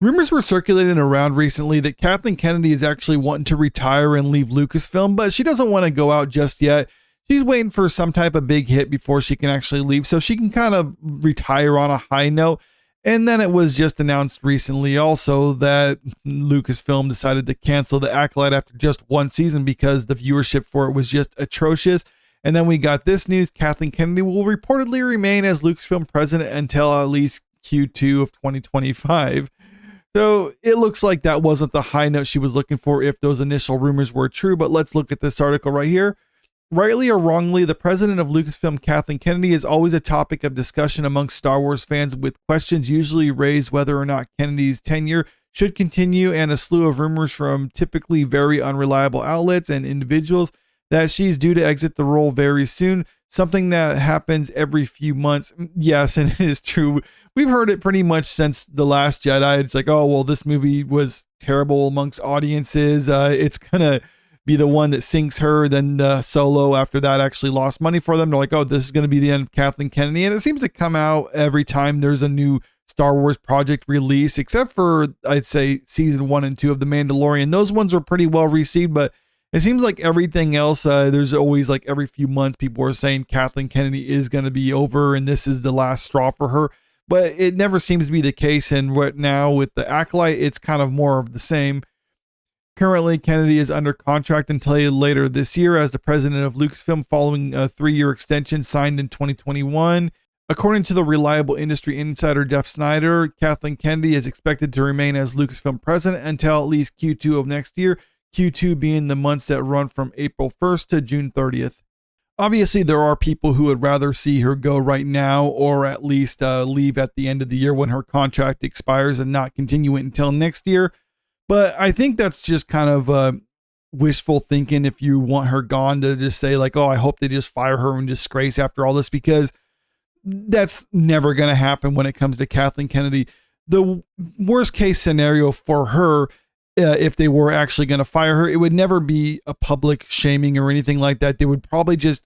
Rumors were circulating around recently that Kathleen Kennedy is actually wanting to retire and leave Lucasfilm, but she doesn't want to go out just yet. She's waiting for some type of big hit before she can actually leave, so she can kind of retire on a high note. And then it was just announced recently also that Lucasfilm decided to cancel The Acolyte after just one season because the viewership for it was just atrocious. And then we got this news: Kathleen Kennedy will reportedly remain as Lucasfilm president until at least Q2 of 2025. So it looks like that wasn't the high note she was looking for if those initial rumors were true. But let's look at this article right here. Rightly or wrongly, the president of Lucasfilm, Kathleen Kennedy, is always a topic of discussion amongst Star Wars fans, with questions usually raised whether or not Kennedy's tenure should continue, and a slew of rumors from typically very unreliable outlets and individuals that she's due to exit the role very soon, something that happens every few months. Yes, and it is true. We've heard it pretty much since The Last Jedi. It's like, oh, well, this movie was terrible amongst audiences. It's going to be the one that sinks her. Then Solo, after that, actually lost money for them. They're like, oh, this is going to be the end of Kathleen Kennedy. And it seems to come out every time there's a new Star Wars project release, except for, I'd say, season 1 and 2 of The Mandalorian. Those ones were pretty well received, but it seems like everything else, there's always like every few months, people are saying Kathleen Kennedy is going to be over and this is the last straw for her. But it never seems to be the case. And right now with The Acolyte, it's kind of more of the same. Currently, Kennedy is under contract until later this year as the president of Lucasfilm, following a 3-year extension signed in 2021. According to the reliable industry insider Jeff Snyder, Kathleen Kennedy is expected to remain as Lucasfilm president until at least Q2 of next year, Q2 being the months that run from April 1st to June 30th. Obviously, there are people who would rather see her go right now, or at least leave at the end of the year when her contract expires and not continue it until next year. But I think that's just kind of wishful thinking if you want her gone, to just say like, oh, I hope they just fire her in disgrace after all this, because that's never going to happen when it comes to Kathleen Kennedy. The worst case scenario for her, if they were actually going to fire her, it would never be a public shaming or anything like that. They would probably just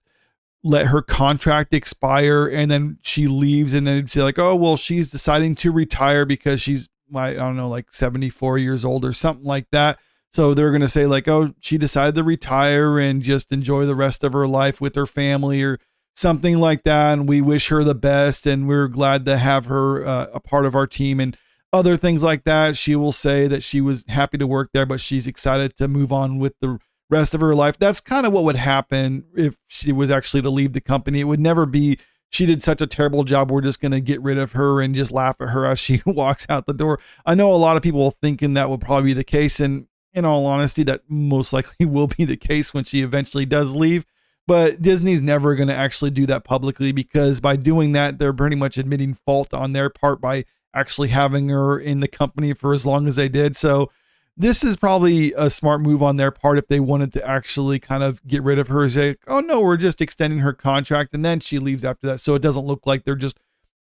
let her contract expire and then she leaves, and then it'd say like, oh, well, she's deciding to retire because she's, I don't know, like 74 years old or something like that. So they're going to say like, oh, she decided to retire and just enjoy the rest of her life with her family or something like that. And we wish her the best. And we're glad to have her a part of our team and other things like that. She will say that she was happy to work there, but she's excited to move on with the rest of her life. That's kind of what would happen if she was actually to leave the company. It would never be, she did such a terrible job, we're just going to get rid of her and just laugh at her as she walks out the door. I know a lot of people thinking that would probably be the case. And in all honesty, that most likely will be the case when she eventually does leave. But Disney's never going to actually do that publicly, because by doing that, they're pretty much admitting fault on their part by actually having her in the company for as long as they did. So this is probably a smart move on their part if they wanted to actually kind of get rid of her, say, oh no, we're just extending her contract and then she leaves after that. So it doesn't look like they're just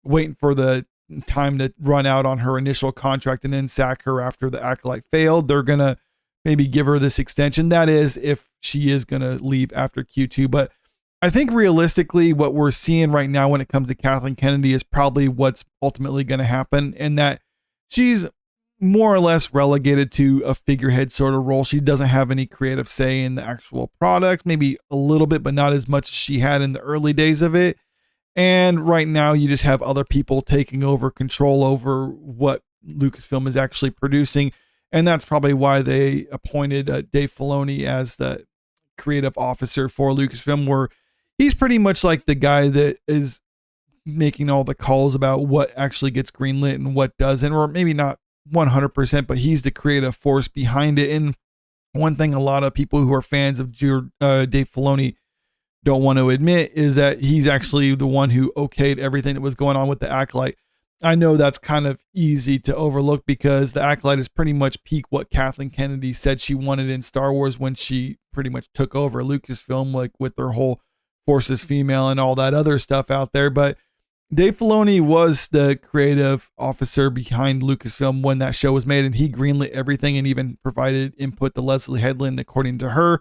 waiting for the time to run out on her initial contract and then sack her after The Acolyte failed. They're going to maybe give her this extension. That is, if she is going to leave after Q2. But I think realistically, what we're seeing right now when it comes to Kathleen Kennedy is probably what's ultimately going to happen, and that she's more or less relegated to a figurehead sort of role. She doesn't have any creative say in the actual product, maybe a little bit, but not as much as she had in the early days of it. And right now you just have other people taking over control over what Lucasfilm is actually producing. And that's probably why they appointed Dave Filoni as the creative officer for Lucasfilm, where he's pretty much like the guy that is making all the calls about what actually gets greenlit and what doesn't, or maybe not 100%, but he's the creative force behind it. And one thing a lot of people who are fans of Dave Filoni don't want to admit is that he's actually the one who okayed everything that was going on with The Acolyte. I know that's kind of easy to overlook, because The Acolyte is pretty much peak what Kathleen Kennedy said she wanted in Star Wars when she pretty much took over Lucasfilm, like with their whole Force is female and all that other stuff out there. But Dave Filoni was the creative officer behind Lucasfilm when that show was made, and he greenlit everything and even provided input to Leslie Headland, according to her.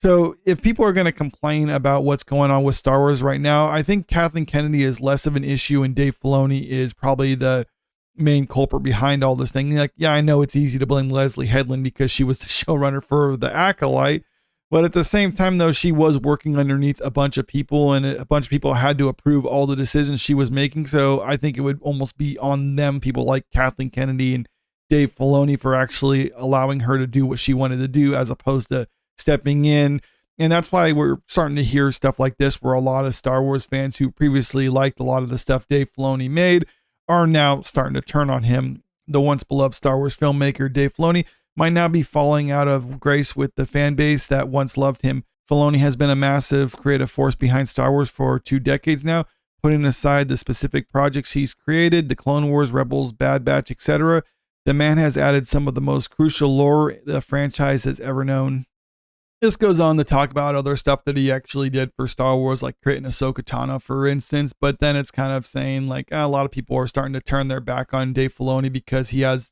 So if people are going to complain about what's going on with Star Wars right now, I think Kathleen Kennedy is less of an issue, and Dave Filoni is probably the main culprit behind all this thing. Like, yeah, I know it's easy to blame Leslie Headland because she was the showrunner for The Acolyte, but at the same time, though, she was working underneath a bunch of people, and a bunch of people had to approve all the decisions she was making. So I think it would almost be on them, people like Kathleen Kennedy and Dave Filoni, for actually allowing her to do what she wanted to do as opposed to stepping in. And that's why we're starting to hear stuff like this, where a lot of Star Wars fans who previously liked a lot of the stuff Dave Filoni made are now starting to turn on him. The once beloved Star Wars filmmaker Dave Filoni might now be falling out of grace with the fan base that once loved him. Filoni has been a massive creative force behind Star Wars for 2 decades now, putting aside the specific projects he's created, the Clone Wars, Rebels, Bad Batch, etc. The man has added some of the most crucial lore the franchise has ever known. This goes on to talk about other stuff that he actually did for Star Wars, like creating Ahsoka Tano, for instance. But then it's kind of saying like a lot of people are starting to turn their back on Dave Filoni because he has,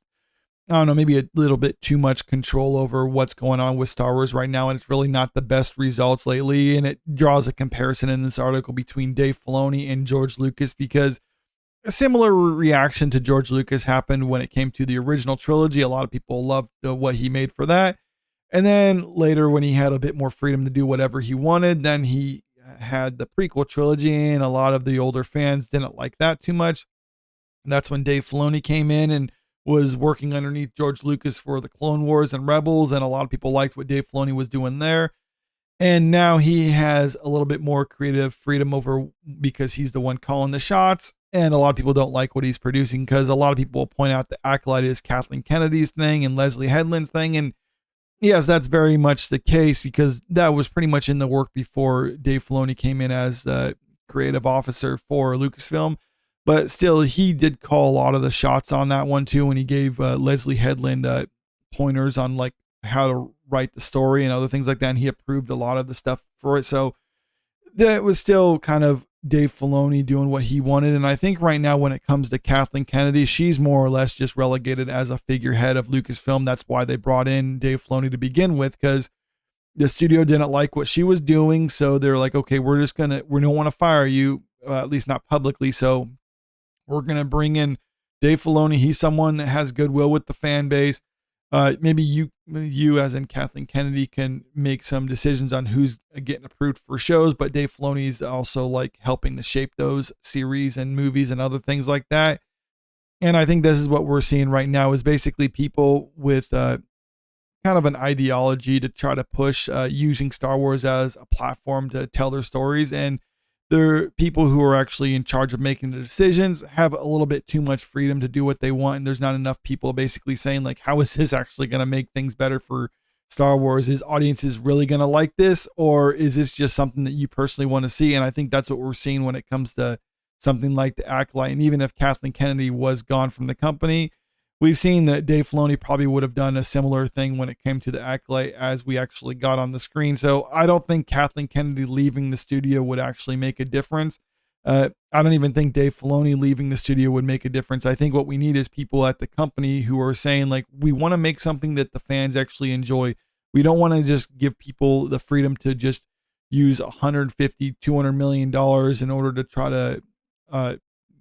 I don't know, maybe a little bit too much control over what's going on with Star Wars right now. And it's really not the best results lately. And it draws a comparison in this article between Dave Filoni and George Lucas, because a similar reaction to George Lucas happened when it came to the original trilogy. A lot of people loved what he made for that. And then later, when he had a bit more freedom to do whatever he wanted, then he had the prequel trilogy, and a lot of the older fans didn't like that too much. And that's when Dave Filoni came in and was working underneath George Lucas for the Clone Wars and Rebels, and a lot of people liked what Dave Filoni was doing there. And now he has a little bit more creative freedom over, because he's the one calling the shots. And a lot of people don't like what he's producing, because a lot of people will point out that Acolyte is Kathleen Kennedy's thing and Leslie Headland's thing. And yes, that's very much the case, because that was pretty much in the work before Dave Filoni came in as the creative officer for Lucasfilm. But still, he did call a lot of the shots on that one too, and he gave Leslie Headland pointers on like how to write the story and other things like that. And he approved a lot of the stuff for it. So that was still kind of Dave Filoni doing what he wanted. And I think right now, when it comes to Kathleen Kennedy, she's more or less just relegated as a figurehead of Lucasfilm. That's why they brought in Dave Filoni to begin with, because the studio didn't like what she was doing. So they're like, okay, we don't want to fire you, at least not publicly. So we're going to bring in Dave Filoni. He's someone that has goodwill with the fan base. Maybe you as in Kathleen Kennedy can make some decisions on who's getting approved for shows, but Dave Filoni is also like helping to shape those series and movies and other things like that. And I think this is what we're seeing right now, is basically people with kind of an ideology to try to push using Star Wars as a platform to tell their stories. And the people who are actually in charge of making the decisions have a little bit too much freedom to do what they want. And there's not enough people basically saying like, how is this actually going to make things better for Star Wars? Is audiences really going to like this? Or is this just something that you personally want to see? And I think that's what we're seeing when it comes to something like the Acolyte. And even if Kathleen Kennedy was gone from the company, we've seen that Dave Filoni probably would have done a similar thing when it came to the Acolyte as we actually got on the screen. So I don't think Kathleen Kennedy leaving the studio would actually make a difference. I don't even think Dave Filoni leaving the studio would make a difference. I think what we need is people at the company who are saying like, we want to make something that the fans actually enjoy. We don't want to just give people the freedom to just use $150, $200 million in order to try to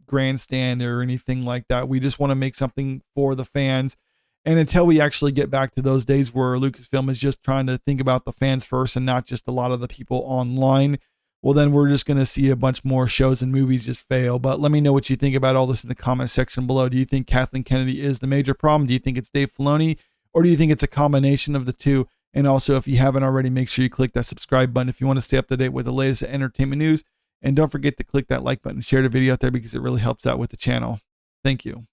grandstand or anything like that. We just want to make something for the fans. And until we actually get back to those days where Lucasfilm is just trying to think about the fans first and not just a lot of the people online, well, then we're just going to see a bunch more shows and movies just fail. But let me know what you think about all this in the comment section below. Do you think Kathleen Kennedy is the major problem? Do you think it's Dave Filoni? Or do you think it's a combination of the two? And also, if you haven't already, make sure you click that subscribe button if you want to stay up to date with the latest entertainment news. And don't forget to click that like button and share the video out there, because it really helps out with the channel. Thank you.